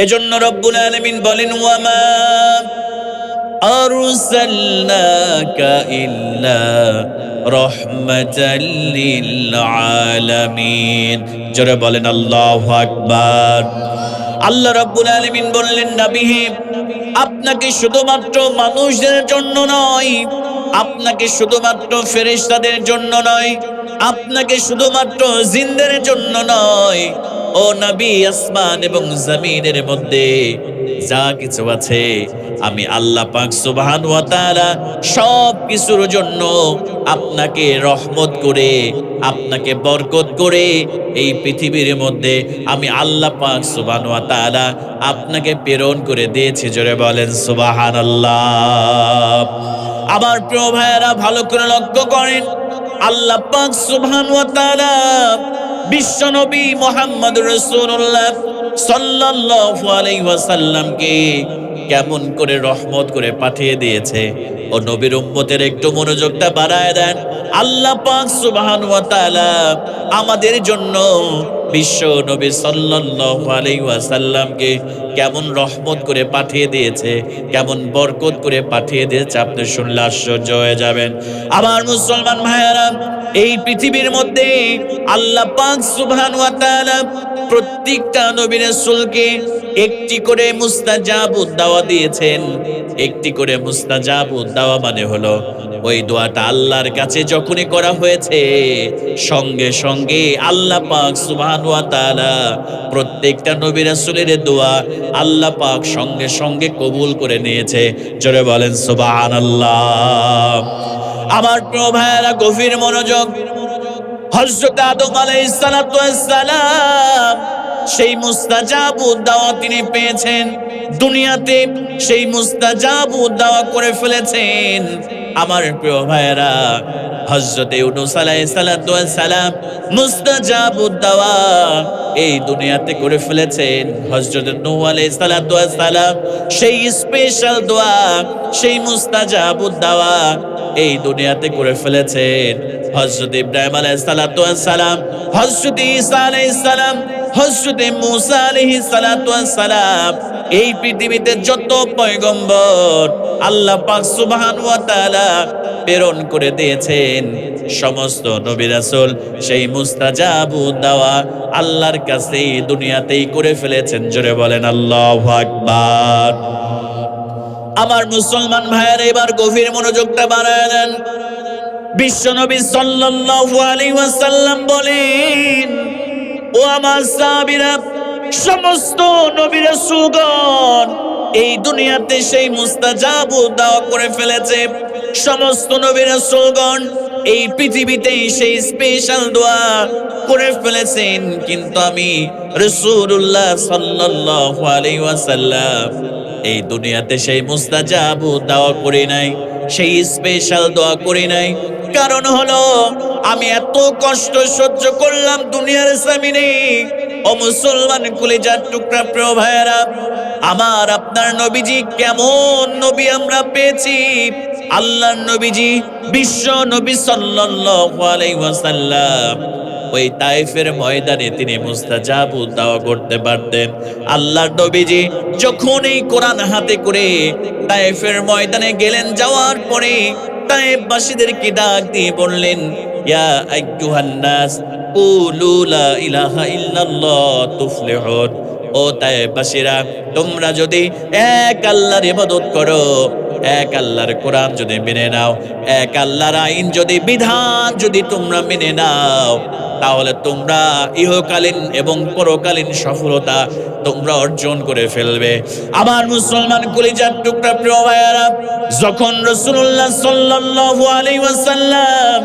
এজন্য রব্বুল আলামিন বলেন, ওয়ামা আরসালনাকা ইল্লা রাহমাতাল লিল আলামিন। জোরে বলেন আল্লাহু আকবার। আল্লাহ রাব্বুল আলামিন বললেন, নবী হে, আপনাকে শুধুমাত্র মানুষদের জন্য নয়, আপনাকে শুধুমাত্র ফেরেশতাদের জন্য নয়, আপনাকে শুধুমাত্র জিনদের জন্য নয়, ও নবী, আসমান এবং জমিনের মধ্যে যা কিছু আছে আমি আল্লাহ পাক সুবহানাহু ওয়া তাআলা সব কিছুর জন্য আপনাকে রহমত করে, আপনাকে বরকত করে এই পৃথিবীর মধ্যে আমি আল্লাহ পাক সুবহানাহু ওয়া তাআলা আপনাকে প্রেরণ করে দিয়েছি। জোরে বলেন সুবহানাল্লাহ। আমার প্রিয় ভাইয়েরা, ভালো করে লক্ষ্য করেন, আল্লাহ পাক সুবহানাহু ওয়া তাআলা বিশ্বনবী মুহাম্মদুর রাসূলুল্লাহ সাল্লাল্লাহু আলাইহি ওয়াসাল্লামকে কেমন করে রহমত করে পাঠিয়ে দিয়েছে। ও নবীর উম্মতের একটু মনোযোগটা বাড়ায় দেন। আল্লাহ পাক সুবহানাহু ওয়া তাআলা আমাদের জন্য বিশ্ব নবী সাল্লাল্লাহু আলাইহি ওয়াসাল্লামকে কেমন রহমত করে পাঠিয়ে দিয়েছে, কেমন বরকত করে পাঠিয়ে দিয়েছে, আপনি শুনলে আশ্চর্য হয়ে যাবেন। আমার মুসলমান ভাইয়েরা, এই পৃথিবীর মধ্যে আল্লাহ পাক সুবহানাহু ওয়া তাআলা প্রত্যেকটা নবী রাসূলকে একটি করে মুস্তাজাবুদ দাওয়া দিয়েছেন। একটি করে মুস্তাজাবুদ দাওয়া মানে হলো ওই দোয়াটা আল্লাহর কাছে যখনই করা হয়েছে, সঙ্গে সঙ্গে আল্লাহ পাক সুবহানাহু ওয়া তাআলা প্রত্যেকটা নবী রাসূলের দোয়া আল্লাহ পাক সঙ্গে সঙ্গে কবুল করে নিয়েছে। জোরে বলেন সুবহানাল্লাহ। আমার প্রিয় ভাইয়েরা, গভীর মনোযোগ। হযরত আদম আলাইহিস সালাতু ওয়াস সালাম সেই মুস্তাজাবুদ দাওয়া তিনি পেয়েছেন, দুনিয়াতে সেই মুস্তাজাবুদ দাওয়া করে ফেলেছেন। আমার প্রিয় ভাইয়েরা, হযরত ইউনূস আলাইহিস সালাতু ওয়াস সালাম মুস্তাজাবুদ দাওয়া এই দুনিয়াতে করে ফেলেছেন। হযরত নূহ আলাইহিস সালাতু ওয়াস সালাম সেই স্পেশাল দোয়া, সেই মুস্তাজাবুদ দাওয়া এই দুনিয়াতে করে ফেলেছেন। হযরত ইব্রাহিম আলাইহিস সালাতু ওয়াস সালাম, হযরত ঈসা আলাইহিস সালাম, হযরত মূসা আলাইহিস সালাতু ওয়াস সালাম, এই পৃথিবীতে যত পয়গম্বর আল্লাহ পাক সুবহানাহু ওয়া তাআলা প্রেরণ করে দিয়েছেন, সমস্ত নবী রাসূল সেই মুস্তাজাবুদ দাওয়া আল্লাহর কাছে দুনিয়াতেই করে ফেলেছেন। জোরে বলেন আল্লাহু আকবার। আমার মুসলমান ভাইয়েরা, এবার গভীর মনোযোগটা বাড়ায় দেন। বিশ্বনবী সাল্লাল্লাহু আলাইহি ওয়াসাল্লাম বলেন, ও আমার সাহাবীরা, সমস্ত নবী রাসূলগণ এই দুনিয়াতে সেই মুস্তাজাবুদ দাওয়া করে ফেলেছে। সমস্ত নবী রাসূলগণ এই পৃথিবীতে সেই স্পেশাল দোয়া করে ফেলেছেন, কিন্তু আমি রাসূলুল্লাহ সাল্লাল্লাহু আলাইহি ওয়াসাল্লাম এই দুনিয়াতে সেই মুস্তাজাবুদ দাওয়া করি নাই, সেই স্পেশাল দোয়া করি নাই। কারণ হলো, আমি এত কষ্ট সহ্য করলাম দুনিয়ার জমিনে। ও মুসলমান কলিজার টুকরা প্রিয় ভাইয়েরা, আমার আপনার নবীজি কেমন নবী আমরা পেয়েছি। আল্লাহর নবীজি বিশ্ব নবী সাল্লাল্লাহু আলাইহি ওয়াসাল্লাম ওই তায়েফের ময়দানে তিনি মুস্তাজাবুদ দাওয়া করতে পারতেন। আল্লাহর নবীজি যখন এই কোরআন হাতে করে তায়েফের ময়দানে গেলেন, যাওয়ার পরে তায়েফবাসীদেরকে ডাক দিয়ে বললেন, ইয়া আইয়ুহান নাস কুলু লা ইলাহা ইল্লাল্লাহ তুফলিহুন। ও তায়েফবাসীরা, তোমরা যদি এক আল্লাহর ইবাদত করো, এক আল্লাহর কোরআন যদি মেনে নাও, এক আল্লাহর আইন যদি, বিধান যদি তোমরা মেনে নাও, তাহলে তোমরা ইহকালীন এবং পরকালীন সফলতা তোমরা অর্জন করে ফেলবে। আমার মুসলমান কলিজার টুকরা প্রিয় ভাইয়েরা, যখন রাসূলুল্লাহ সাল্লাল্লাহু আলাইহি ওয়াসাল্লাম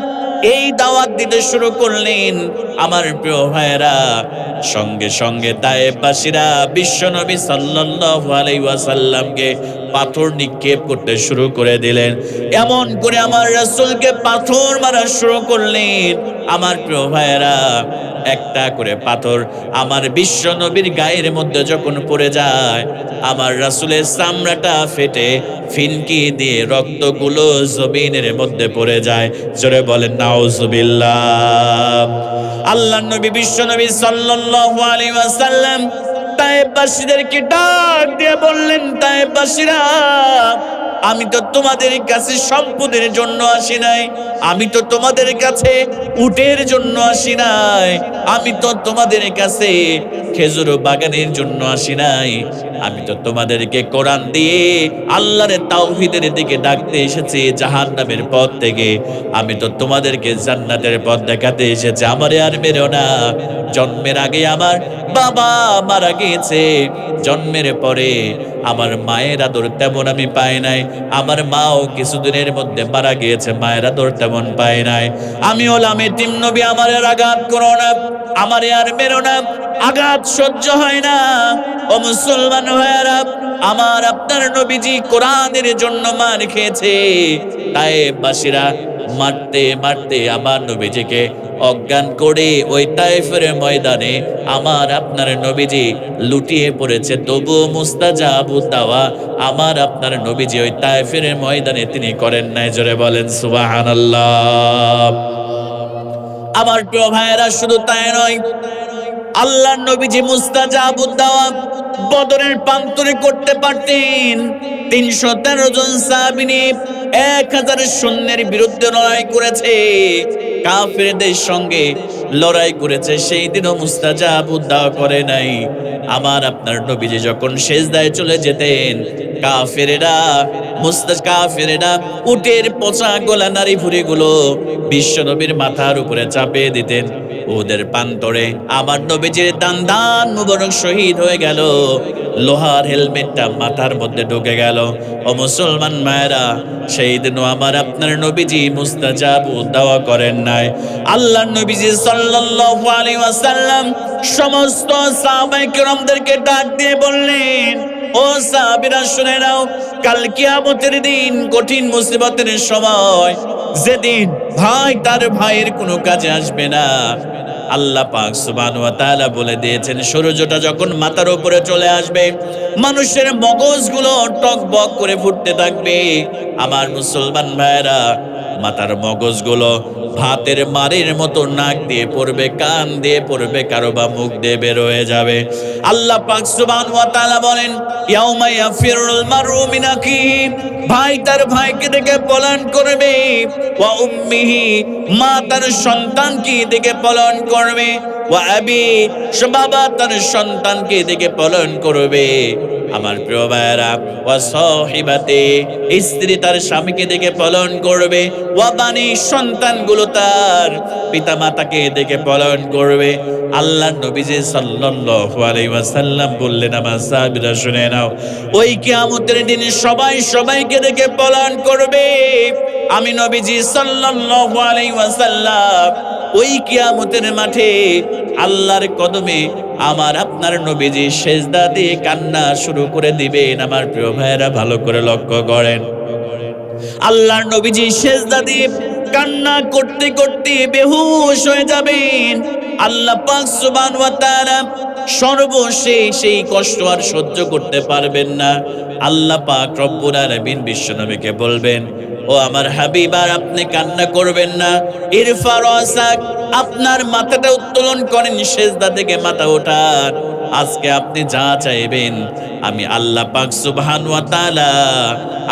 এই দাওয়াত দিতে শুরু করলেন, আমার প্রিয় ভাইয়েরা, সঙ্গে সঙ্গে তায়েফবাসীরা বিশ্বনবী সাল্লাল্লাহু আলাইহি ওয়াসাল্লামকে পাথর নিক্ষেপ করতে শুরু করে দিলেন। এমন করে আমার রাসূলকে পাথর মারা শুরু করলেন। আমার প্রিয় ভাইয়েরা, একটা করে পাথর আমার বিশ্বনবীর গায়ের মধ্যে যখন পড়ে যায়, আমার রাসূলের চামড়াটা ফেটে ফিনকি দিয়ে রক্তগুলো জমিনের মধ্যে পড়ে যায়। জোরে বলেন নাউজুবিল্লাহ। আল্লাহর নবী বিশ্বনবী সাল্লাল্লাহু আলাইহি ওয়াসাল্লাম তায়েফবাসীদেরকে ডাক দিয়ে বললেন, তায়েফবাসীরা, আমি তো তোমাদের কাছে সম্পদের জন্য আসি নাই, আমি তো তোমাদের কাছে উটের জন্য আসি নাই, আমি তো তোমাদের কাছে খেজুর বাগানের জন্য আসি নাই, আমি তো তোমাদেরকে কোরআন দিয়ে আল্লাহর তাওহীদের দিকে ডাকতে এসেছি, জাহান্নামের পথ থেকে। আমি তো তোমাদেরকে জান্নাতের পথ দেখাতে এসেছি। আমারে আর মেরো না। জন্মের আগে আমার বাবা মারা গিয়েছে, জন্মের পরে আমার মায়ের আদর তেমন আমি পাই নাই, আমার মাও কিছুদিনের মধ্যে মারা গিয়েছে, মায়ের আদর তেমন পাই নাই। আমি হলাম এতিম নবী, আমার আর আঘাত করো না, আমারে আর মেরো না, আঘাত সহ্য হয় না। ও মুসলমান ভাইয়েরা, আমার আপনার নবীজি কোরআনের জন্য মার খেয়েছে। তায়েফবাসীরা মারতে মারতে আমার নবীজিকে অজ্ঞান করে ওই তায়েফের ময়দানে আমার আপনার নবীজি লুটিয়ে পড়েছে, তবুও মুস্তাজাবুদ দাওয়া আমার আপনার নবীজি ওই তায়েফের ময়দানে তিনি করেন নাই। জোরে বলেন সুবহানাল্লাহ। আমার প্রিয় ভাইয়েরা, শুধু তাই নয়, আল্লাহর নবীজি মুস্তাজাবুদ দাওয়া বদরের প্রান্তরে করতে পারতেন। ৩১৩ জন সাহাবী নিয়ে ১০০০ সৈন্যের বিরুদ্ধে লড়াই করেছে, কাফেরদের সঙ্গে লড়াই করেছে, সেই দিনও মুস্তাজাবুদ দাওয়া করে নাই। আমার আপনার নবীজি যখন সেজদায় চলে যেতেন, কাফেরেরা উটের পচা গলা নারী ভুঁড়িগুলো বিশ্ব নবীর মাথার উপরে চাপিয়ে দিতেন। ওদের প্রান্তরে আমার নবীজির দান মুবারক শহীদ হয়ে গেল, লোহার হেলমেটটা মাথার মধ্যে ঢুকে গেল। ও মুসলমান মায়েরা, সেই দিনও আমার আপনার নবীজি মুস্তাজাবুদ দাওয়া করেন নাই। আল্লাহর নবীজি সাল্লাল্লাহু আলাইহি ওয়াসাল্লাম সমস্ত সাহাবায়ে কেরামদেরকে ডাক দিয়ে বললেন, ও সাহাবীরা শুনে নাও, কাল কিয়ামতের দিন, কঠিন মুসিবতের সময়, যেদিন ভাই তার ভাইয়ের কোনো কাজে আসবে না, আল্লাহ পাক সুবহানাহু ওয়া তাআলা বলে দিয়েছেন, সূর্যটা যখন মাথার উপরে চলে আসবে, মানুষের মগজগুলো টকবক করে ফুটতে থাকবে। আমার মুসলমান ভাইরা, মাথার মগজগুলো ভাতের মারের মতো নাক দিয়ে পড়বে, কান দিয়ে পড়বে, কারো বা মুখ দিয়ে বের হয়ে যাবে। আল্লাহ পাক সুবহানাহু ওয়া তাআলা বলেন, ইয়াউমা ইয়াফিরুল মারউ মিন আখিহি, ভাই তার ভাইকে দেখে পলায়ন করবে, ওয়া উম্মিহি, মা তার সন্তানকে দেখে পলায়ন করবে, ওয়া আবি, বাবা তার সন্তানকে দেখে পলায়ন করবে। আমার প্রিয় ভাইরা, ওয়া সাহিবাতি, স্ত্রী তার স্বামীকে দেখে পলায়ন করবে, ওয়া বানি, সন্তানগুলো তার পিতা মাতাকে দেখে পলায়ন করবে। আল্লাহর নবীজি সাল্লাল্লাহু আলাইহি ওয়াসাল্লাম বললেন, আমার সাহাবীরা শুনে নাও, ওই কিয়ামতের দিনে সবাই সবাইকে দেখে পলায়ন করবে। আমি নবীজি সাল্লাল্লাহু আলাইহি ওয়াসাল্লাম ওই কিয়ামতের মাঠে আল্লাহর কদমে আমার আপনার নবীজি সেজদা দিয়ে কান্না শুরু করে দিবেন। আমার প্রিয় ভাইয়েরা, ভালো করে লক্ষ্য করেন, আল্লাহর নবীজি সেজদা দিয়ে কান্না করতে করতে বেহুশ হয়ে যাবেন। আল্লাহ পাক সুবহানাহু ওয়া তাআলা সর্বশেষ সেই কষ্ট আর সহ্য করতে পারবেন না। আল্লাহ পাক রব্বুল আলামিন বিশ্বনবীকে বলবেন, ও আমার হাবিব, আর আপনি কান্না করবেন না, ইরফা রাসাক, আপনার মাথাটা উত্তোলন করেন, সেজদা থেকে মাথা ওঠান, আজকে আপনি যা চাইবেন আমি আল্লাহ পাক সুবহানাহু ওয়া তাআলা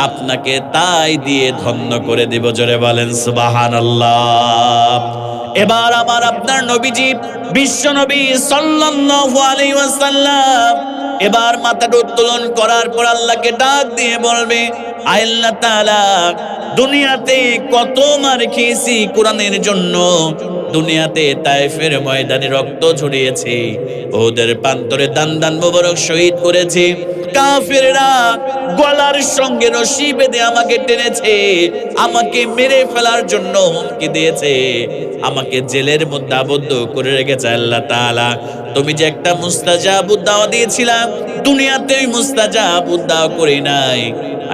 আপনাকে তাই দিয়ে ধন্য করে দেব। জোরে বলেন সুবহানাল্লাহ। এবার আমার আপনার নবীজি বিশ্ব নবী সাল্লাল্লাহু আলাইহি ওয়াসাল্লাম এবার মাথাটা উত্তোলন করার পর আল্লাহকে ডাক দিয়ে বলবে, আল্লাহ তাআলা, দুনিয়াতে কত মার খেয়েছি কোরআনের জন্য, দুনিয়াতে তায়েফের ময়দানে রক্ত ঝরিয়েছি, ওদের প্রান্তরে দান মোবারক শহীদ করেছি, কাফেররা গলার সঙ্গে রশি বেঁধে আমাকে টেনেছে, আমাকে মেরে ফেলার জন্য হুমকি দিয়েছে, আমাকে জেলের মধ্যে আবদ্ধ করে রেখেছে। আল্লাহ তাআলা, তুমি যে একটা মুস্তাজাবুদ দাওয়া দিয়েছিলাম, দুনিয়াতে ওই মুস্তাজাবুদ দাওয়া করি নাই।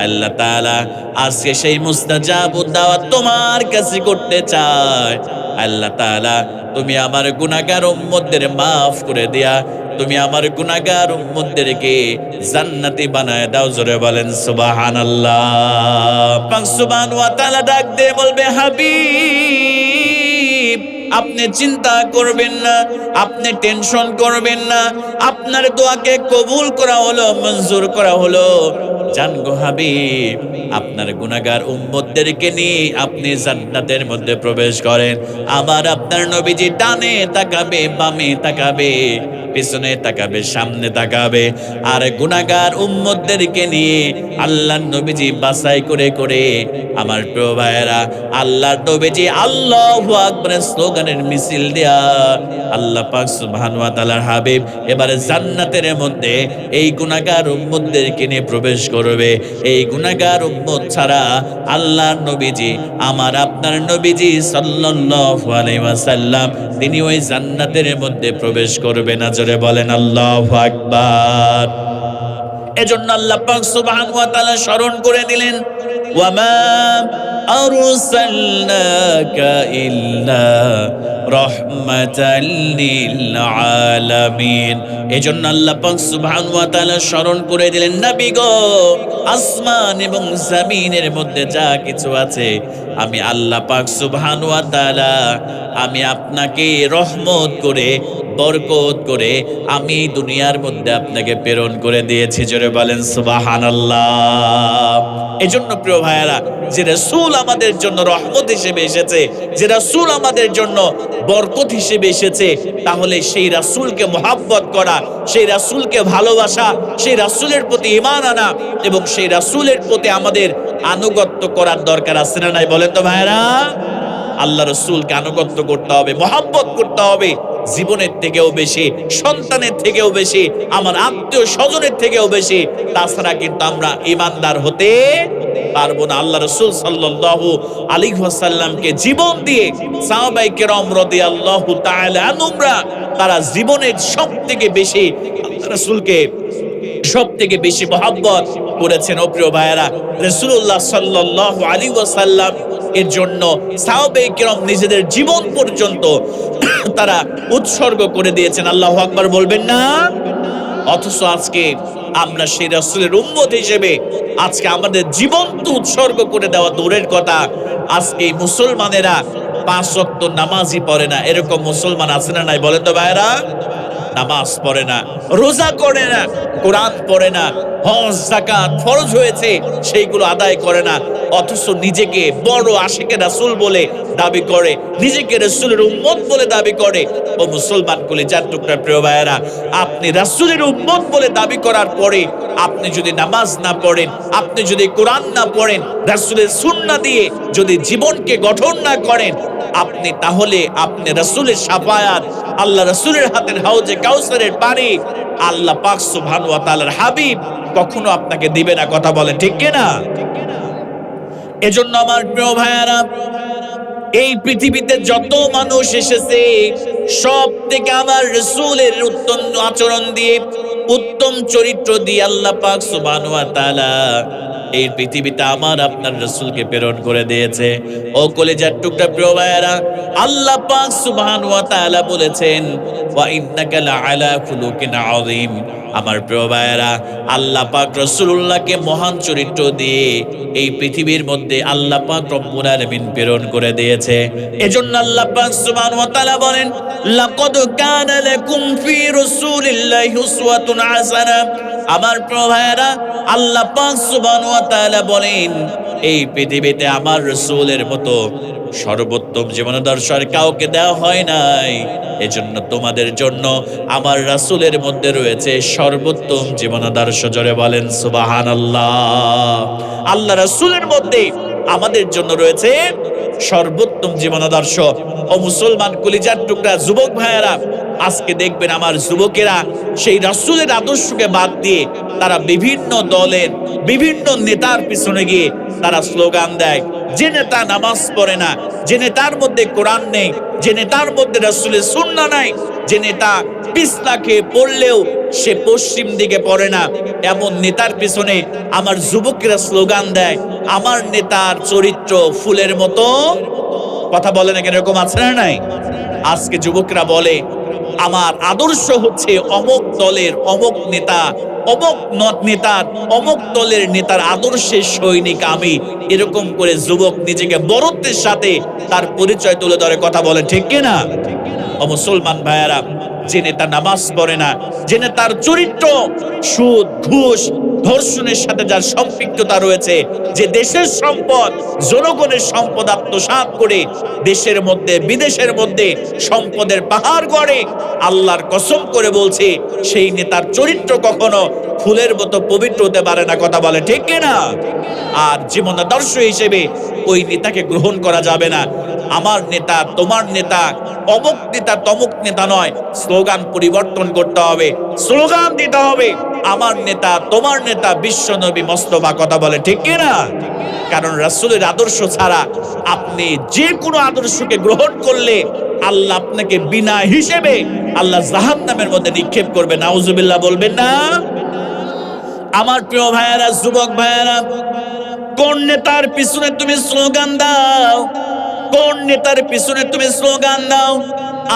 আল্লাহ তাআলা আজকে সেই মুস্তাজাবুদ দাওয়া তোমার কাছে করতে চায়। আল্লাহ তাআলা, তুমি আমার গুনাহগার উম্মতদের মাফ করে দিয়া তুমি আমার গুনাহগার উম্মতদেরকে জান্নাতি বানায় দাও। জোরে বলেন সুবহানাল্লাহ। পাক সুবহানাহু ওয়া তাআলা ডাক দিয়ে বলবে, হাবিব, আপনি চিন্তা করবেন না, আপনি টেনশন করবেন না। আপনার দোয়াকে কবুল করা হলো, মঞ্জুর করা হলো। জান গো হাবিব, আপনার গুনাহগার উম্মতদেরকে নিয়ে আপনি জান্নাতের মধ্যে প্রবেশ করেন। আবার আপনার নবীজি ডানে তাকাবে, বামে তাকাবে, পিছনে তাকাবে, সামনে তাকাবে, আর গুনাহগার উম্মতদেরকে নিয়ে আল্লাহর নবীজি বাছাই করে করে, আমার প্রিয় ভাইয়েরা, আল্লাহর নবীজি আল্লাহু আকবার স্লোগানের মিছিল দেয়া আল্লাহ পাক সুবহানাহু ওয়া তাআলার হাবিব এবারে জান্নাতের মধ্যে এই গুনাহগার উম্মতদেরকে নিয়ে প্রবেশ করবে। এই গুনাহগার উম্মত ছাড়া আল্লাহর নবীজি, আমার আপনার নবীজি সাল্লাল্লাহু আলাইহি ওয়াসাল্লাম, তিনি ওই জান্নাতের মধ্যে প্রবেশ করবে না। জোরে বলেন আল্লাহু আকবার। এজন্য আল্লাহ পাক সুবহানাহু ওয়া তাআলা স্মরণ করে দিলেন, ওয়ামা আরসালনাকা ইল্লা রাহমাতাল লিল আলামিন। এজন্য আল্লাহ পাক সুবহানাহু ওয়া তাআলা স্মরণ করে দিলেন, নবী গো, আসমান এবং জমিনের মধ্যে যা কিছু আছে, আমি আল্লাহ পাক সুবহানাহু ওয়া তাআলা আমি আপনাকে রহমত করে, বরকত করে আমি এই দুনিয়ার মধ্যে আপনাকে প্রেরণ করে দিয়েছি। জোরে বলেন সুবহানাল্লাহ। এজন্য প্রিয় ভাইয়েরা, যে রাসূল আমাদের জন্য রহমত হিসেবে এসেছে, যে রাসূল আমাদের জন্য বরকত হিসেবে এসেছে, তাহলে সেই রাসূলকে মহব্বত করা, সেই রাসূলকে ভালোবাসা, সেই রাসূলের প্রতি ঈমান আনা এবং সেই রাসূলের প্রতি আমাদের আনুগত্য করার দরকার আছে না নাই? বলেন তো ভাইয়েরা। আল্লাহ রাসূলকে আনুগত্য করতে হবে, মহব্বত করতে হবে, জীবনের থেকেও বেশি, সন্তানের থেকেও বেশি, আমার আত্মীয় স্বজনের থেকেও বেশি। তাছাড়া কিন্তু আমরা ঈমানদার হতে পারবো না। আল্লাহ রাসূল সাল্লাল্লাহু আলাইহি ওয়াসাল্লামকে জীবন দিয়ে সাহাবায়ে কেরাম রাদিয়াল্লাহু তাআলা আনহুরা, তারা জীবনের সবথেকে বেশি আল্লাহ রাসূলকে সবথেকে বেশি মহব্বত করেছেন। ও প্রিয় ভাইয়েরা, রাসূলুল্লাহ সাল্লাল্লাহু আলাইহি ওয়াসাল্লাম এর জন্য সাহাবায়ে কেরাম নিজেদের জীবন পর্যন্ত তারা উৎসর্গ করে দিয়েছেন। আল্লাহু আকবার বলবেন না? অথচ আজকে আমরা সেই রাসূলের উম্মত হিসেবে আজকে আমাদের জীবন তো উৎসর্গ করে দেওয়া দূরের কথা, আজকে মুসলমানেরা 5 ওয়াক্ত নামাজই পড়ে না। এরকম মুসলমান আছে না নাই? বলেন তো ভাইরা। নামাজ পড়ে না, রোজা করে না, কোরআন পড়ে না, হজ যাকাত ফরজ হয়েছে সেইগুলো আদায় করে না, অথচ নিজেকে বড় আশিকে রাসূল বলে দাবি করে, নিজেকে রাসূলের উম্মত বলে দাবি করে। ও মুসলমান কলিজার টুকরা প্রিয় ভাইয়েরা, আপনি রাসূলের উম্মত বলে দাবি করার পরে আপনি যদি নামাজ না পড়েন, আপনি যদি কোরআন না পড়েন, রাসূলের সুন্নাহ দিয়ে যদি জীবনকে গঠন না করেন, আপনি তাহলে আপনি রাসূলের শাফায়াত, আল্লাহ রাসূলের হাতের হাউজে কাউসারের পানি আল্লাহ পাক সুবহানাহু ওয়া তাআলার হাবিব কখনো আপনাকে দিবে না। কথা বলেন ঠিক কি না? এজন্য আমার প্রিয় ভাইয়েরা, এই পৃথিবীতে যত মানুষ এসেছে সব থেকে আমার রাসূলের উত্তম আচরণ দিয়ে, উত্তম চরিত্র দিয়ে আল্লাহ পাক সুবহানাহু ওয়া তাআলা এই পৃথিবীতে আমার আপনার রাসূলকে প্রেরণ করে দিয়েছে। ও কলিজার টুকরা প্রিয় ভাইয়েরা, আল্লাহ পাক সুবহানাহু ওয়া তাআলা বলেছেন, ওয়া ইন্নাকা লাআলা খুলুকিন আযীম। আমার প্রিয় ভাইয়েরা, আল্লাহ পাক রাসূলুল্লাহকে মহান চরিত্র দিয়ে এই পৃথিবীর মধ্যে আল্লাহ পাক রব্বুল আলামিন প্রেরণ করে দিয়েছে। এজন্য আল্লাহ পাক সুবহানাহু ওয়া তাআলা বলেন, লাকাদ কানা লাকুম ফি রাসূলিল্লাহি উসওয়াতুন হাসানাহ। আমার প্রিয় ভাইয়েরা, আল্লাহ পাক সুবহানাহু ওয়া তাআলা বলেন, এই পৃথিবীতে আমার রাসূলের মতো সর্বোত্তম জীবনাদর্শ আর কাউকে দেওয়া হয় নাই। এজন্য তোমাদের জন্য আমার রাসূলের মধ্যে রয়েছে সর্বোত্তম জীবনাদর্শ। জোরে বলেন সুবহানাল্লাহ। আল্লাহ রাসূলের মধ্যে আমাদের জন্য রয়েছে সর্বোত্তম জীবনাদর্শ। ও মুসলমান কলিজার টুকরা যুবক ভাইয়েরা, আজকে দেখবেন আমার যুবকেরা সেই রাসূলের আদর্শকে বাদ দিয়ে তারা বিভিন্ন দলের বিভিন্ন নেতার পিছনে গিয়ে তারা স্লোগান দেয়। যে নেতা নামাজ পড়ে না, যে নেতার মধ্যে কোরআন নেই, যে নেতার মধ্যে রাসূলের সুন্নাহ নাই, যে নেতা পিছলা খেয়ে পড়লেও সে পশ্চিম দিকে পড়ে না, এমন নেতার পিছনে আমার যুবকেরা স্লোগান দেয়, আমার নেতার চরিত্র ফুলের মতো। কথা বলে না, এরকম আছে না নাই? আজকে যুবকরা বলে আমার আদর্শ হচ্ছে অমুক দলের অমুক নেতা, অমুক নেতার অমুক দলের নেতার আদর্শের সৈনিক আমি। এরকম করে যুবক নিজেকে বড়ত্বের সাথে তার পরিচয় তুলে ধরে। কথা বলে ঠিক কিনা? ও মুসলমান ভাইয়ারা, যে নেতা নামাজ পড়ে না, যে নেতার চরিত্র সুদ, ঘুষ, ধর্ষণের সাথে যার সম্পৃক্ততা রয়েছে, যে দেশের সম্পদ, জনগণের সম্পদ আত্মসাৎ করে দেশের মধ্যে বিদেশের মধ্যে সম্পদের পাহাড় গড়ে, আল্লাহর কসম করে বলছে সেই নেতার চরিত্র কখনো ফুলের মতো পবিত্র হতে পারে না। কথা বলে ঠিক কিনা? আর জীবন আদর্শ হিসেবে ওই নেতাকে গ্রহণ করা যাবে না। আমার নেতা, তোমার নেতা, অমুক নেতা তমুক নেতা নয়, স্লোগান পরিবর্তন করতে হবে। স্লোগান দিতে হবে আমার নেতা, তোমার নেতা বিশ্ব নবী মোস্তফা। কথা বলে ঠিক কিনা? কারণ রাসূলের আদর্শ ছাড়া আপনি যে কোনো আদর্শকে গ্রহণ করলে আল্লাহ আপনাকে বিনা হিসেবে আল্লাহ জাহান্নামের মধ্যে নিক্ষেপ করবে। নাউজুবিল্লাহ বলবেন না? আমার প্রিয় ভাইয়েরা, যুবক ভাইয়েরা, কোন নেতার পিছনে তুমি স্লোগান দাও? কোন নেতার পিছনে তুমি স্লোগান দাও?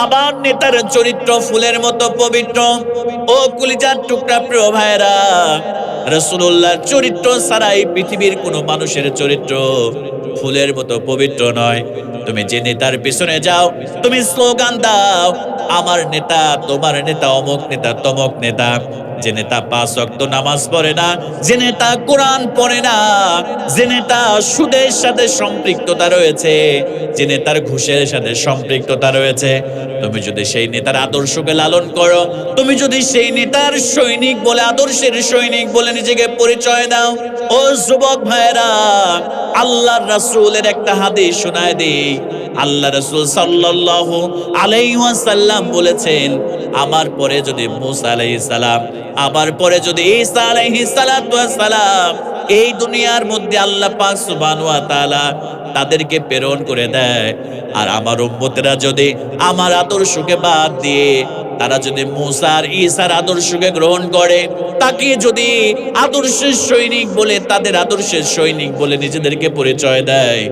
আমার নেতার চরিত্র ফুলের মতো পবিত্র। ও কলিজার টুকরা প্রিয় ভাইয়েরা, রাসূলুল্লাহর চরিত্র ছাড়া এই পৃথিবীর কোনো মানুষের চরিত্র ফুলের মতো পবিত্র নয়। তুমি যে নেতার পিছনে যাও, তুমি স্লোগান দাও আমার নেতা, তোমার নেতা, অমুক নেতা, তমুক নেতা। যে নেতা 5 ওয়াক্ত নামাজ পড়ে না, যে নেতা কোরআন পড়ে না, যে নেতা সুদের সাথে সম্পৃক্ততা রয়েছে, যে নেতার ঘুষের সাথে সম্পৃক্ততা রয়েছে, তুমি যদি সেই নেতার আদর্শকে লালন করো, তুমি যদি সেই নেতার সৈনিক বলে, আদর্শের সৈনিক বলে নিজেকে পরিচয় দাও, ও যুবক ভাইরা, আল্লাহর রাসূলের একটা হাদিস শোনায় দেই। আল্লাহ রাসূল সাল্লাল্লাহু আলাইহি ওয়াসাল্লাম বলেছেন, আমার পরে যদি মূসা আলাইহিস সালাম, আবার পরে যদি ঈসা আলাইহিস সালাতু ওয়াস সালাম এই দুনিয়ার মধ্যে আল্লাহ পাক সুবহানাহু ওয়া তাআলা তাদেরকে প্রেরণ করে দেয়, আর আমার উম্মতেরা যদি আমার আদর্শকে বাদ দিয়ে তারা যদি মূসা আর ঈসার আদর্শকে গ্রহণ করে, তাকে যদি আদর্শের সৈনিক বলে, তাদের আদর্শের সৈনিক বলে নিজেদেরকে পরিচয় দেয়,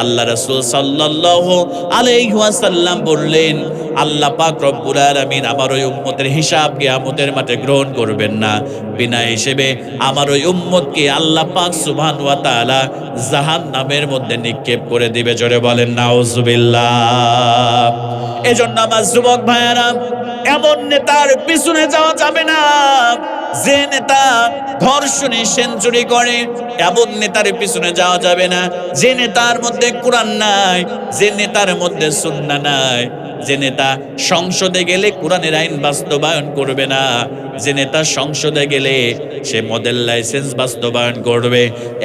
আল্লাহ রাসূল সাল্লাল্লাহু আলাইহি ওয়াসাল্লাম বললেন, আল্লাহ পাক রব্বুল আলামিন আমার ওই উম্মতের হিসাব কিয়ামতের মাঠে গ্রহণ করবেন না। বিনা হিসেবে আমার ওই উম্মতকে আল্লাহ পাক সুবহানাহু ওয়া তাআলা জাহান্নামের মধ্যে নিক্ষেপ করে দিবে। জোরে বলেন নাউজুবিল্লাহ। এজন্য আমার যুবক ভাইয়েরা, এমন নেতার পিছনে যাওয়া যাবে না যে নেতা ধর্ষণে সেঞ্চুরি করে। এমন নেতার পিছনে যাওয়া যাবে না যে নেতার মধ্যে কোরআন নাই, যে নেতার মধ্যে সুন্নাহ নাই, যে নেতা সংসদে গেলে কোরআনের আইন বাস্তবায়ন করবে না, যে নেতা সংসদে গেলে সে মডেল লাইসেন্স বাস্তবায়ন করবে,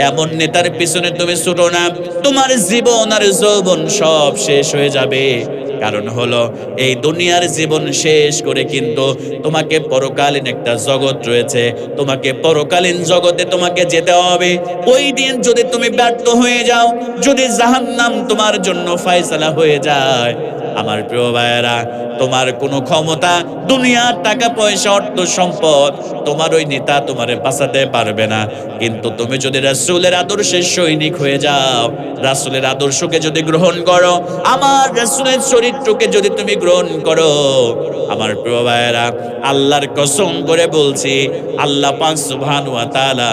এমন নেতার পিছনে তুমি ছুটো না। তোমার জীবন আর যৌবন সব শেষ হয়ে যাবে। কারণ হলো এই দুনিয়ার জীবন শেষ করে কিন্তু তোমাকে পরকালীন একটা জগৎ রয়েছে, তোমাকে পরকালীন জগতে তোমাকে যেতে হবে। ওই দিন যদি তুমি ব্যর্থ হয়ে যাও, যদি জাহান্নাম তোমার জন্য ফয়সালা হয়ে যায়, আমার প্রিয় ভাইয়েরা, তোমার কোনো ক্ষমতা, দুনিয়ার টাকা পয়সা, অর্থ সম্পদ, তোমার ওই নেতা তোমারে বাঁচাতে পারবে না। কিন্তু তুমি যদি রাসূলের আদর্শের সৈনিক হয়ে যাও, রাসূলের আদর্শকে যদি গ্রহণ করো, আমার রাসূলের চরিত্রকে যদি তুমি গ্রহণ করো, আমার প্রিয় ভাইয়েরা, আল্লাহর কসম করে বলছি, আল্লাহ পাক সুবহানাহু ওয়া তাআলা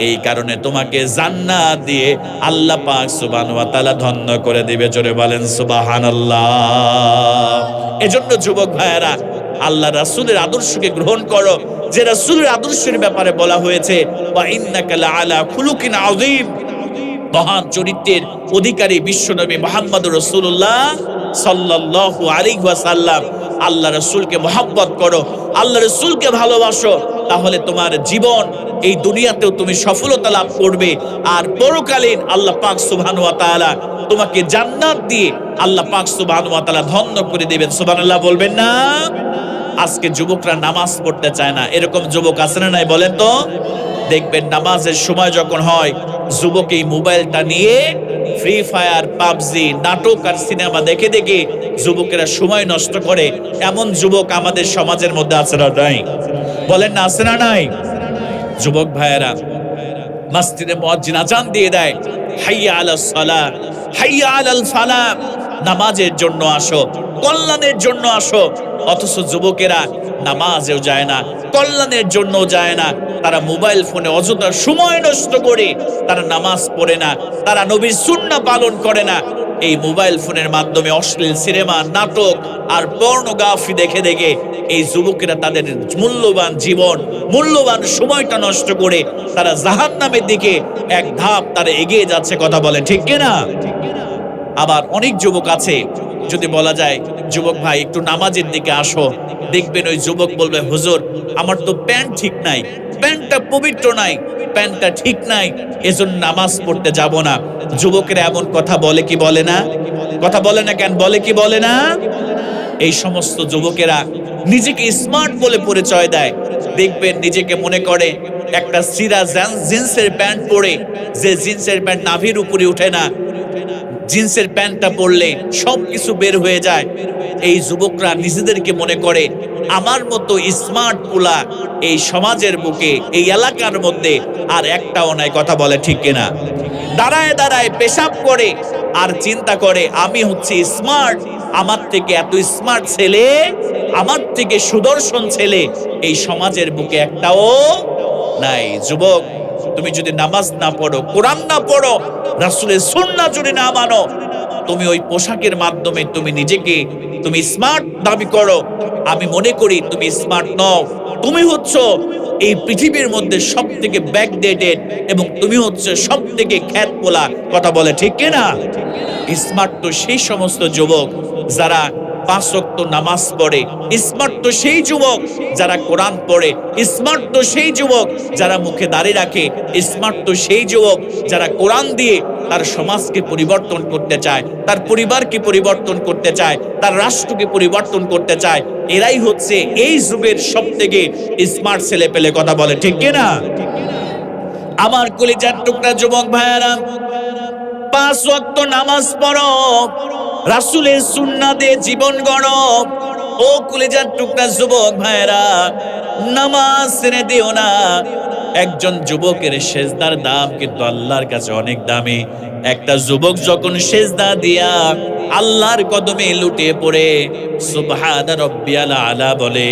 এই কারণে তোমাকে জান্নাত দিয়ে আল্লাহ পাক সুবহানাহু ওয়া তাআলা ধন্য করে দিবে। জোরে বলেন সুবহানাল্লাহ। এজন্য যুবক ভাইয়েরা, আল্লাহ রাসূলের আদর্শকে গ্রহণ করো। যে রাসূলের আদর্শের ব্যাপারে বলা হয়েছে, ওয়া ইন্নাকা লাআলা খুলুকিন আযীম, মহান চরিত্রের অধিকারী বিশ্বনবী মুহাম্মদুর রাসূলুল্লাহ সাল্লাল্লাহু আলাইহি ওয়াসাল্লাম। আল্লাহ রাসূলকে মহব্বত করো, আল্লাহ রাসূলকে ভালোবাসো, তাহলে তোমার জীবন এই দুনিয়াতেও তুমি সফলতা লাভ করবে, আর পরকালীন আল্লাহ পাক সুবহানাহু ওয়া তাআলা তোমাকে জান্নাত দিয়ে আল্লাহ পাক সুবহানাহু ওয়া তাআলা ধন্য করে দিবেন। সুবহানাল্লাহ বলবেন না? আজকে যুবকরা নামাজ পড়তে চায় না, এরকম যুবক আছে না নাই বলেন তো? দেখবেন নামাজের সময় যখন হয়, যুবক এই মোবাইলটা নিয়ে ফ্রি ফায়ার, পাবজি, নাটক আর সিনেমা দেখে দেখে যুবকেরা সময় নষ্ট করে। এমন যুবক আমাদের সমাজের মধ্যে আছে না নাই? বলেন না, আছে না নাই? যুবক ভাইয়েরা, মসজিদে মুয়াজ্জিন আযান দিয়ে দেয়, হাইয়া আলাস সালাহ, হাইয়া আলাল ফালাহ, নামাজের জন্য আসো। কল্যাণের জন্য আসো, অথচ যুবকেরা নামাজেও যায় না, কল্যাণের জন্য যায় না। তারা মোবাইল ফোনে অযথা সময় নষ্ট করে তারা নামাজ পড়ে না, তারা নবীর সুন্নাহ পালন করে না। এই মোবাইল ফোনের মাধ্যমে অশ্লীল সিনেমা, নাটক আর পর্নোগ্রাফি দেখে দেখে এই যুবকেরা তাদের মূল্যবান জীবন, মূল্যবান সময়টা নষ্ট করে তারা জাহান্নামের দিকে এক ধাপ তারা এগিয়ে যাচ্ছে। কথা বলে ঠিক কিনা? আবার অনেক যুবক আছে, যদি বলা যায় যুবক ভাই একটু নামাজের দিকে আসো, দেখবেন ওই যুবক বলবে হুজুর আমার তো প্যান্ট ঠিক নাই, প্যান্টটা পবিত্র নাই, প্যান্টটা ঠিক নাই, এজন্য নামাজ পড়তে যাব না। যুবকেরা এমন কথা বলে কি বলে না? কথা বলে না কেন? বলে কি বলে না? এই সমস্ত যুবকেরা নিজেকে স্মার্ট বলে পরিচয় দেয়। দেখবেন নিজেকে মনে করে একটা সিরা জিন্সের প্যান্ট পরে, যে জিন্সের প্যান্ট নাভির উপরে উঠে না, জিন্সের প্যান্টটা পরলে সবকিছু বের হয়ে যায়। এই যুবকরা নিজেদেরকে মনে করে আমার মতো স্মার্ট পোলা এই সমাজের বুকে, এই এলাকার মধ্যে আর একটাও নাই। কথা বলে ঠিক কিনা? দাঁড়ায় দাঁড়ায় পেশাব করে আর চিন্তা করে আমি হচ্ছে স্মার্ট, আমার থেকে এত স্মার্ট ছেলে, আমার থেকে সুদর্শন ছেলে এই সমাজের বুকে একটাও নাই। যুবক, তুমি যদি নামাজ না পড়ো, কোরআন না পড়ো, রাসূলের সুন্নাহ যদি না মানো, তুমি ওই পোশাকের মাধ্যমে তুমি নিজেকে তুমি স্মার্ট দাবি করো, আমি মনে করি তুমি স্মার্ট নও। তুমি হচ্ছ এই পৃথিবীর মধ্যে সব থেকে ব্যাকডেটেড এবং তুমি হচ্ছে সব থেকে খ্যাত পোলা। কথা বলে ঠিক কিনা? স্মার্ট তো সেই সমস্ত যুবক যারা 5 ওয়াক্ত নামাজ পড়ে, স্মার্ট তো সেই যুবক যারা কোরআন পড়ে, স্মার্ট তো সেই যুবক যারা মুখে দাড়ি রাখে, স্মার্ট তো সেই যুবক যারা কোরআন দিয়ে তার সমাজকে পরিবর্তন করতে চায়, তার পরিবারকে পরিবর্তন করতে চায়, তার রাষ্ট্রকে পরিবর্তন করতে চায়। এরাই হচ্ছে এই যুগের সবথেকে স্মার্ট ছেলে পেলে। কথা বলে ঠিক কিনা? আমার কলিজার টুকরা যুবক ভাইয়েরা, 5 ওয়াক্ত নামাজ পড়ো, রাসূলের সুন্নাহ দিয়ে জীবন গড়ো। ও কলিজার টুকরা যুবক ভাইয়েরা, নামাজ ছেড়ে দিও না। একজন যুবকের সেজদার দাম কিন্তু আল্লাহর কাছে অনেক দামি। একটা যুবক যখন সেজদা দিয়া আল্লাহর কদমে লুটিয়ে পড়ে সুবহান রাব্বিয়াল আলা বলে,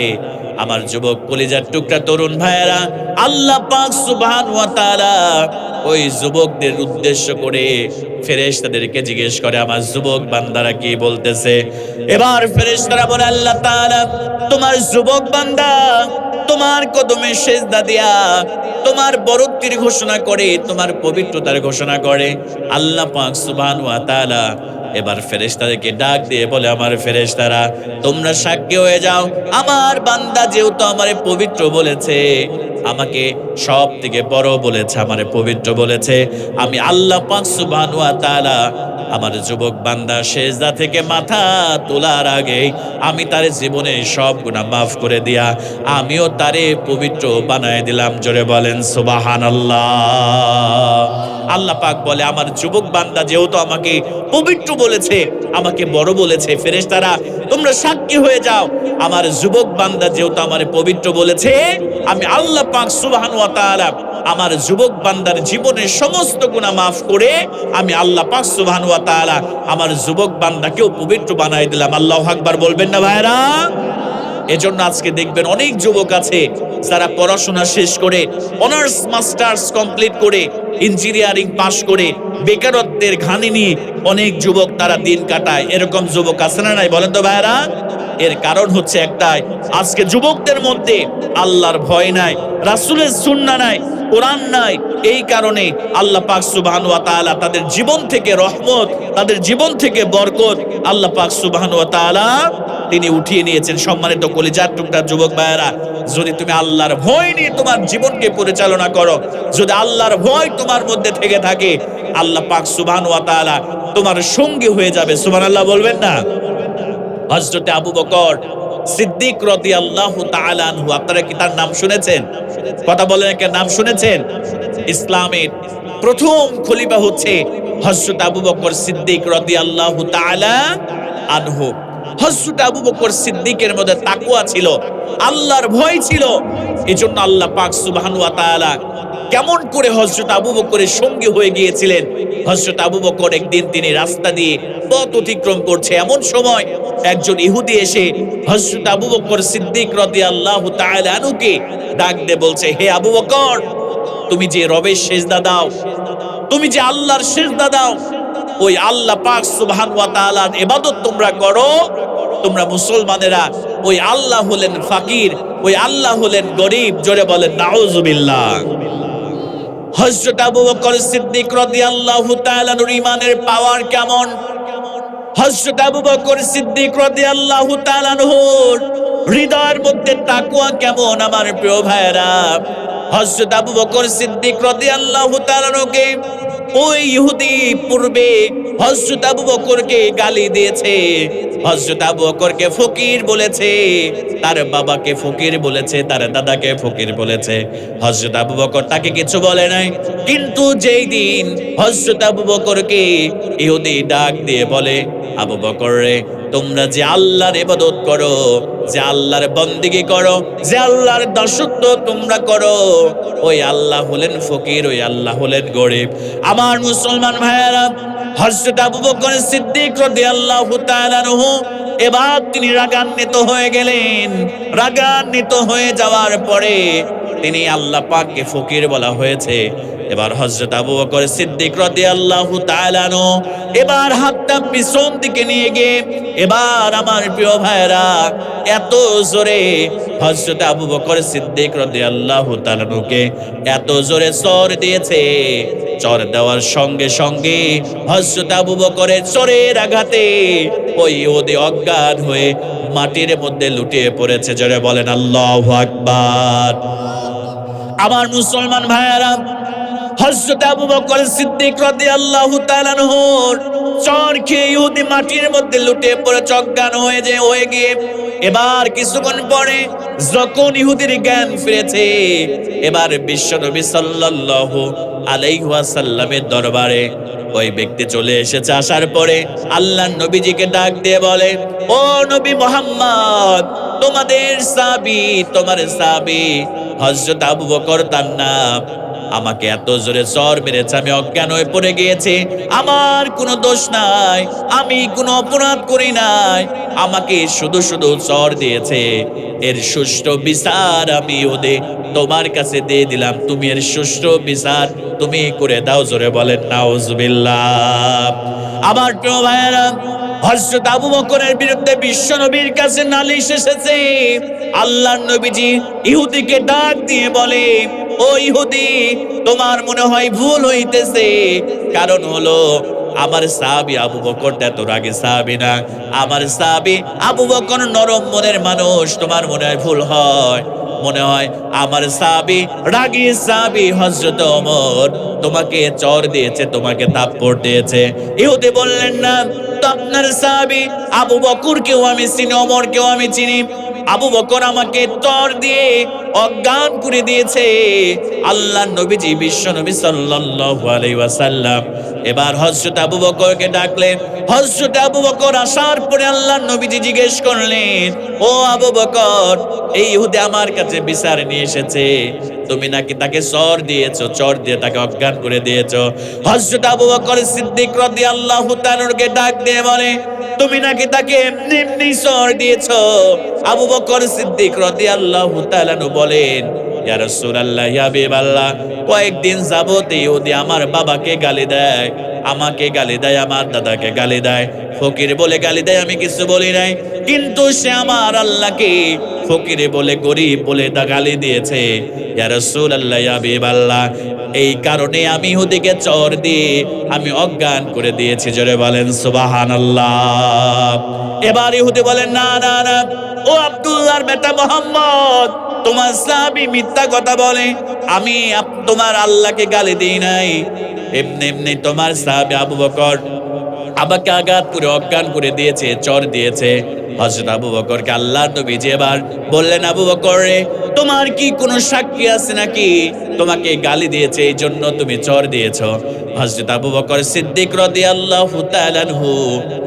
আমার যুবক কলিজার টুকরা তরুণ ভাইয়েরা, আল্লাহ পাক সুবহানাহু ওয়া তাআলা ওই যুবকদের উদ্দেশ্য করে ফেরেশতাদেরকে জিজ্ঞেস করে আমার যুবক বান্দারা কি বলতেছে। এবার ফেরেশতারা বলে আল্লাহ তাআলা তোমার যুবক বান্দা তোমার কদমে সেজদা দিয়া তোমার বরত্বের ঘোষণা করে, তোমার পবিত্রতার ঘোষণা করে। আল্লাহ পাক সুবহানাহু ওয়া তাআলা এবার ফেরেশতাদেরকে ডাক দিয়ে বলে আমার ফেরেশতারা তোমরা সাক্ষী হয়ে যাও, আমার বান্দা যেহেতু আমারে পবিত্র বলেছে, আমাকে সব থেকে বড় বলেছে, আমারে পবিত্র বলেছে, আমি আল্লাহ পাক সুবহানাহু ওয়া তাআলা আমার যুবক বান্দা সেজদা থেকে মাথা তোলার আগে আমি তার জীবনে সব গুনাহ মাফ করে দিয়া আমিও তারে পবিত্র বানায় দিলাম। জোরে বলেন সুবহানাল্লাহ। আল্লাহ পাক বলে আমার যুবক বান্দা যেহেতু আমাকে পবিত্র বলেছে, আমাকে বড় বলেছে, ফেরেশতারা তোমরা সাক্ষী হয়ে যাও, আমার যুবক বান্দা যেহেতু আমারে পবিত্র বলেছে, আমি আল্লাহ পাক সুবহানাহু ওয়া তাআলা আমার যুবক বান্দার জীবনের সমস্ত গুনাহ মাফ করে আমি আল্লাহ পাক সুবহানাহু ওয়া তাআলা আমার যুবক বান্দাকেও পবিত্র বানাই দিলাম। আল্লাহু আকবার বলবেন না ভাইরা? এজন্য আজকে দেখবেন অনেক যুবক আছে যারা পড়াশোনা শেষ করে অনার্স মাস্টার্স কমপ্লিট করে ইঞ্জিনিয়ারিং পাশ করে বেকারত্বের ঘানি নিয়ে অনেক যুবক তারা দিন কাটায়। এরকম যুবক আছে না নাই বলেন তো ভাইরা? এর কারণ হচ্ছে একটাই, আজকে যুবকদের মধ্যে আল্লাহর ভয় নাই, রাসূলের সুন্নাহ নাই, কোরআন নাই। এই কারণে আল্লাহ পাক সুবহানাহু ওয়া তাআলা তাদের জীবন থেকে রহমত, তাদের জীবন থেকে বরকত আল্লাহ পাক সুবহানাহু ওয়া তাআলা তিনি উঠিয়ে নিয়েছেন। সম্মানিত কলিজার টুকরা যুবক ভাইয়েরা, যদি তুমি আল্লাহর ভয় নিয়ে তোমার জীবনকে পরিচালনা করো, যদি আল্লাহর ভয় তোমার মধ্যে থেকে থাকে, আল্লাহ পাক সুবহানাহু ওয়া তাআলা তোমার সঙ্গী হয়ে যাবে। সুবহানাল্লাহ বলবেন না? হযরতে আবু বকর সিদ্দিক রাদিয়াল্লাহু তাআলা আনহু, আপনারা কি তার নাম শুনেছেন? কথা বলেন, কে নাম শুনেছেন? ইসলামের প্রথম খলিফা হচ্ছে হযরত আবু বকর সিদ্দিক রাদিয়াল্লাহু তাআলা আনহু। হযরত আবু বকর সিদ্দিকের মধ্যে তাকওয়া ছিল, আল্লাহর ভয় ছিল। এজন্য আল্লাহ পাক সুবহানাহু ওয়া তাআলা কেমন করে হযরত আবু বকরের সঙ্গী হয়ে গিয়েছিলেন। হযরত আবু বকর একদিন তিনি রাস্তা দিয়ে পথ অতিক্রম করছে, এমন সময় একজন ইহুদি এসে হযরত আবু বকর সিদ্দিক রাদিয়াল্লাহু তাআলা আনহুকে ডাক দিয়ে বলছে, হে আবু বকর, তুমি যে রবের সেজদা দাও, তুমি যে আল্লাহর সেজদা দাও, ওই আল্লাহ পাক সুবহানাহু ওয়া তাআলার ইবাদত তোমরা করো। তোমরা মুসলমানেরা, ওই আল্লাহ হলেন ফাকির, ওই আল্লাহ হলেন গরিব। জোরে বলেন নাউজুবিল্লাহ। হযরত আবু বকর সিদ্দিক রাদিয়াল্লাহু তাআলা নূর ঈমানের পাওয়ার কেমন! হযরত আবু বকর সিদ্দিক রাদিয়াল্লাহু তাআলা নূর হৃদয়ের মধ্যে তাকওয়া কেমন আমার প্রিয় ভাইরা! হযরত আবু বকর সিদ্দিক রাদিয়াল্লাহু তাআলা নূরকে ওই ইহুদি পূর্বে হযরত আবু বকরকে গালি দিয়েছে, হযরত আবু বকরকে ফকির বলেছে, তার বাবাকে ফকির বলেছে, তার দাদাকে ফকির বলেছে। হযরত আবু বকর তাকে কিছু বলে নাই, কিন্তু যেই দিন হযরত আবু বকরকে ইহুদি ডাক দিয়ে বলে, আবু বকর রে, তোমরা যে আল্লাহর ইবাদত করো, যে আল্লাহর বন্দেগী করো, যে আল্লাহর দাসত্ব তোমরা করো, ওই আল্লাহ হলেন ফকির, ওই আল্লাহ হলেন গরিব। আমার মুসলমান ভাইয়েরা, হযরত আবু বকর সিদ্দিক রাদিয়াল্লাহু তাআলা আনহু এবার তিনি রাগান্বিত হয়ে গেলেন। রাগান্বিত হয়ে যাওয়ার পরে তিনি আল্লাহ পাককে ফকির বলা হয়েছে। এবার হযরত আবু বকর সিদ্দিক রাদিয়াল্লাহু তাআলা আনহু এবার হাতটা পিছন দিকে নিয়ে গিয়ে এবার আমার প্রিয় ভাইরা এত জোরে হযরত আবু বকর সিদ্দিক রাদিয়াল্লাহু তাআলা আনহুকে এত জোরে চর দিয়েছে। চর দেওয়ার সঙ্গে সঙ্গে হযরত আবু বকরের চরের আঘাতে ওই ইহুদি অজ্ঞান হয়ে মাটির মধ্যে লুটিয়ে পড়েছে। জোরে বলেন আল্লাহু আকবার। আমার মুসলমান ভাইয়েরা, হযরত আবু বকর সিদ্দিক রাদিয়াল্লাহু তাআলা আনহুর চর খেয়ে ইহুদি মাটির মধ্যে লুটিয়ে পড়ে অজ্ঞান হয়ে গিয়ে এবার কিছুক্ষণ পরে যখন ইহুদির জ্ঞান ফিরেছে, এবার বিশ্বনবী সাল্লাল্লাহু আলাইহি ওয়াসাল্লামের দরবারে ওই ব্যক্তি চলে এসেছে। আসার পরে আল্লাহর নবীজিকে ডাক দিয়ে বলে, ও নবী মুহাম্মদ, তোমাদের সাহাবী, তোমার সাহাবী হযরত আবু বকর তার নাম, আমাকে এত জোরে চর মেরেছে, আমি অজ্ঞান হয়ে পড়ে গিয়েছি। আমার কোনো দোষ নাই, আমি কোনো অপরাধ করি নাই, আমাকে শুধু শুধু চর দিয়েছে। এর সুষ্ঠু বিচার আমি ওদের তোমার কাছে দিয়ে দিলাম, তুমি এর সুষ্ঠু বিচার তুমি করে দাও। জোরে বলেন নাউজুবিল্লাহ। আমার প্রিয় ভাইয়েরা, হযরত আবু বকরের বিরুদ্ধে বিশ্বনবীর কাছে নালিশ এসেছে। আল্লাহর নবীজি ইহুদিকে ডাক দিয়ে বলে, ও ইহুদি, তোমার মনে হয় ভুল হইতেছে। কারণ হলো আমার সাহাবী আবু বকর এত রাগী সাহাবী না, আমার সাহাবী আবু বকর নরম মনের মানুষ। তোমার মনে হয় ভুল হয়, মনে হয় আমার সাহাবী রাগী সাহাবী হযরত ওমর তোমাকে চর দিয়েছে, তোমাকে থাপ্পড় দিয়েছে। ইহুদি বললেন, না, তো আপনার সাহাবী আবু বকরকেও আমি চিনি, ওমরকেও আমি চিনি। আবু বকর আমাকে চর দিয়ে অজ্ঞান করে দিয়েছে। আল্লাহর নবীজি বিশ্বনবী সাল্লাল্লাহু আলাইহি ওয়াসাল্লাম এবার হযরত আবু বকরকে ডাকলেন। হযরত আবু বকর আসার পরে আল্লাহর নবীজি জিজ্ঞেস করলেন, ও আবু বকর, এই ইহুদি আমার কাছে বিচার নিয়ে এসেছে, তুমি নাকি তাকে চর দিয়েছো, চর দিয়ে তাকে অজ্ঞান করে দিয়েছো। হযরত আবু বকর সিদ্দিক রাদিয়াল্লাহু তাআলাকে ডাক দিয়ে বলে, তুমি নাকি তাকে এমনি এমনি চর দিয়েছো। আবু বকর সিদ্দিক রাদিয়াল্লাহু তাআলা বলেন, ইয়া রাসূলুল্লাহ, ইয়া হাবিবাল্লাহ, কয়েকদিন যাবত ইহুদি আমার বাবাকে গালি দেয়, আমাকে গালি দেয়, আমার দাদাকে গালি দেয়, ফকির বলে গালি দেয়, আমি কিছু বলি নাই। কিন্তু সে আমার আল্লাহকে ফকির বলে, গরিব বলে তা গালি দিয়েছে। ইয়া রাসূলুল্লাহ, ইয়া হাবিবাল্লাহ, এই কারণে আমি ইহুদিকে চর দিয়ে আমি অজ্ঞান করে দিয়েছি। জোরে বলেন সুবহানাল্লাহ। এবার ইহুদি বলেন, না না না, ও আব্দুল্লাহর বেটা মুহাম্মদ, তোমার সাহাবী মিথ্যা কথা বলে, আমি তোমার আল্লাহকে গালি দিই নাই। এমনি এমনি তোমার সাহাবী আবু বকর আমাকে আঘাত করে অজ্ঞান করে দিয়েছে, চর দিয়েছে। হযরত আবু বকরকে আল্লাহর নবী যে এবার বললেন, আবু বকর রে, তোমার কি কোনো সাক্ষী আছে নাকি তোমাকে গালি দিয়েছে এই জন্য তুমি চর দিয়েছো? হযরত আবু বকর সিদ্দিক রাদিয়াল্লাহু তাআলা আনহু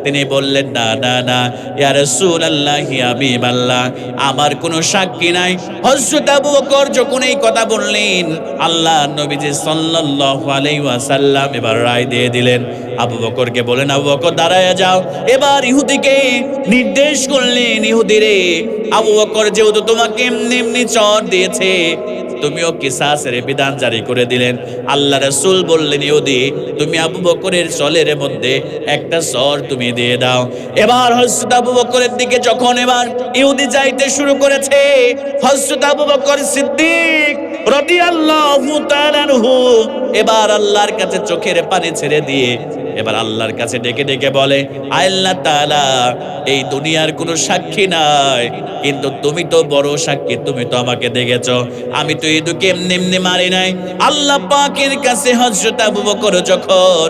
তিনি বললেন, না না না ইয়া রাসূলুল্লাহ, ইয়া হাবিবাল্লাহ, আমার কোনো সাক্ষী নাই। হযরত আবু বকর যখন এই কথা বললেন, আল্লাহর নবীজি সাল্লাল্লাহু আলাইহি ওয়াসাল্লাম এবার রায় দিয়ে দিলেন। আবু বকরকে বলেন, আবু বকর দাঁড়ায়া যাও। এবার ইহুদিকে নির্দেশ করলেন, ইহুদি রে, আবু বকর যেহেতু তোমাকে এমনি এমনি চর দিয়েছে, তুমিও কিসাসের বিধান জারি করে দিলেন। আল্লাহ রাসূল বললেন, ইহুদি তুমি আবু বকরের চলের মধ্যে একটা চর তুমি দিয়ে দাও। এবার হযরত আবু বকরের দিকে যখন এবার ইহুদি যাইতে শুরু করেছে, হযরত আবু বকর সিদ্দিক রাদিয়াল্লাহু তাআলা আনহু এবার আল্লাহর কাছে চোখের পানি ছেড়ে দিয়ে এবার আল্লাহর কাছে ডেকে ডেকে বলে, আল্লাহ তাআলা, এই দুনিয়ার কোনো সাক্ষী নাই, কিন্তু তুমি তো বড় সাক্ষী, তুমি তো আমাকে দেখেছো, আমি তো ইদুকে এমনি এমনি মারি নাই। আল্লাহ পাকের কাছে হযরত আবু বকর যখন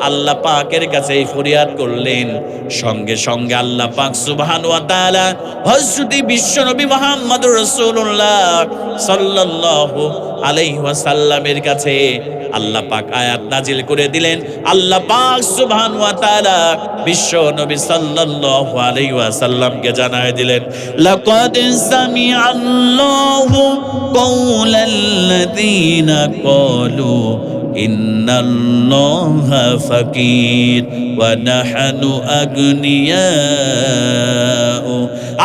আল্লাহ পাকের কাছে এই ফরিয়াদ করলেন, সঙ্গে সঙ্গে আল্লাহ পাক সুবহানাহু ওয়া তাআলা হযরত বিশ্বনবী মুহাম্মদুর রাসূলুল্লাহ সাল্লাল্লাহু আলাইহি ওয়াসাল্লামের কাছে আল্লাহ পাক আয়াত নাজিল করে দিলেন। আল্লাহ পাক সুবহানাহু ওয়া তাআলা বিশ্ব নবী সাল্লাল্লাহু আলাইহি ওয়াসাল্লামকে জানায় দিলেন, লাকাদ সামিআল্লাহু কাওলাল্লাযীনা ক্বালু ইন্নাল্লাহা ফাকীর ওয়া নাহনু আগনিয়া।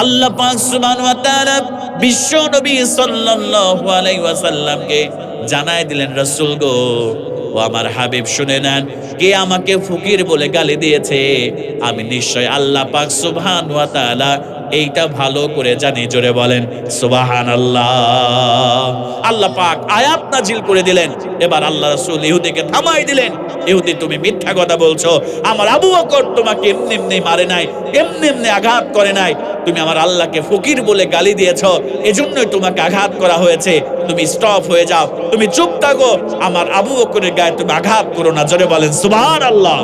আল্লাহ পাক সুবহানাহু ওয়া তাআলা বিশ্ব নবী সাল্লাল্লাহু আলাইহি ওয়াসাল্লামকে জানায় দিলেন, রাসূল গো, ও আমার হাবিব শুনে নেন, কে আমাকে ফকির বলে গালি দিয়েছে, আমি নিশ্চয় আল্লাহ পাক সুবহানাহু ওয়া তাআলা এইটা ভালো করে জানি। জোরে বলেন সুবহানাল্লাহ। আল্লাহ পাক আয়াত নাজিল করে দিলেন। এবার আল্লাহ রাসূল ইহুদিকে থামাই দিলেন, ইহুদি তুমি মিথ্যা কথা বলছো, আমার আবু বকর তোমাকে এমনি এমনি মারে নাই, এমনি এমনি আঘাত করে নাই, তুমি আমার আল্লাহকে ফকির বলে গালি দিয়েছো, এজন্যই তোমাকে আঘাত করা হয়েছে। তুমি স্টপ হয়ে যাও, তুমি চুপ থাকো, আমার আবু বকরের গায়ে তুমি আঘাত করো না। জোরে বলেন সুবহানাল্লাহ।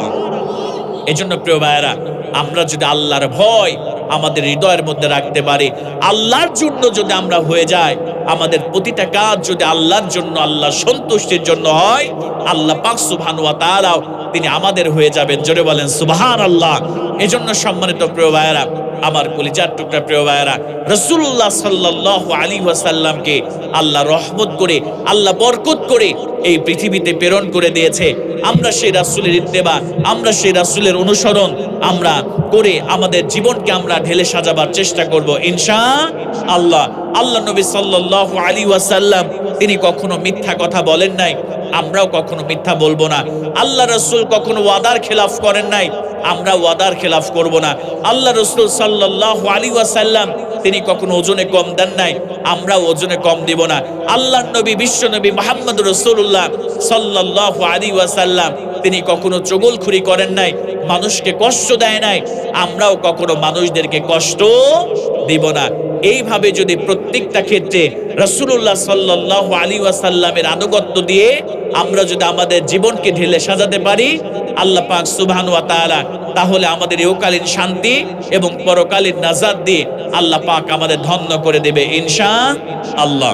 এজন্য প্রিয় ভাইয়েরা, আমরা যদি আল্লাহর ভয় আমাদের হৃদয়ের মধ্যে রাখতে পারি, আল্লাহর জন্য যদি আমরা হয়ে যাই, আমাদের প্রতিটা কাজ যদি আল্লাহর জন্য, আল্লাহ সন্তুষ্টির জন্য হয়, আল্লাহ পাক সুবহানাহু ওয়া তাআলা তিনি আমাদের হয়ে যাবেন। জোরে বলেন সুবহানাল্লাহ। এজন্য সম্মানিত প্রিয় ভাইয়েরা, আমার কলিজার টুকরা প্রিয় ভাইয়েরা, রাসূলুল্লাহ সাল্লাল্লাহু আলাইহি ওয়াসাল্লামকে আল্লাহ রহমত করে, আল্লাহ বরকত করে এই পৃথিবীতে প্রেরণ করে দিয়েছে। আমরা সেই রাসূলের ইত্তেবা, আমরা সেই রাসূলের অনুসরণ আমরা করে আমাদের জীবনকে আমরা ঢেলে সাজাবার চেষ্টা করব ইনশাআল্লাহ। আল্লাহ নবী সাল্লাল্লাহু আলাইহি ওয়াসাল্লাম তিনি কখনো মিথ্যা কথা বলেন নাই, আমরাও কখনো মিথ্যা বলবো না। আল্লাহ রাসূল কখনো ওয়াদার খেলাফ করেন নাই, আমরা ওয়াদার খেলাফ করব না। আল্লাহ রাসূল সাল্লাল্লাহু আলাইহি ওয়াসাল্লাম তিনি কখনো ওজনে কম দেন নাই, আমরা ওজনে কম দিব না। আল্লাহর নবী বিশ্ব নবী মুহাম্মদ রাসূলুল্লাহ সাল্লাল্লাহু আলাইহি ওয়াসাল্লাম তিনি কখনো চগলখুরি করেন নাই, মানুষকে কষ্ট দেয় নাই, আমরাও কখনো মানুষদেরকে কষ্ট দিব না। এইভাবে যদি প্রত্যেকটা ক্ষেত্রে রাসূলুল্লাহ সাল্লাল্লাহু আলাইহি ওয়াসাল্লামের আনুগত্য দিয়ে আমরা যদি আমাদের জীবনকে ঢেলে সাজাতে পারি, আল্লাহ পাক সুবহানাহু ওয়া তাআলা তাহলে আমাদের ইহকালীন শান্তি এবং পরকালীন নাজাত দিয়ে আল্লাহ পাক আমাদের ধন্য করে দেবে ইনশাআল্লাহ।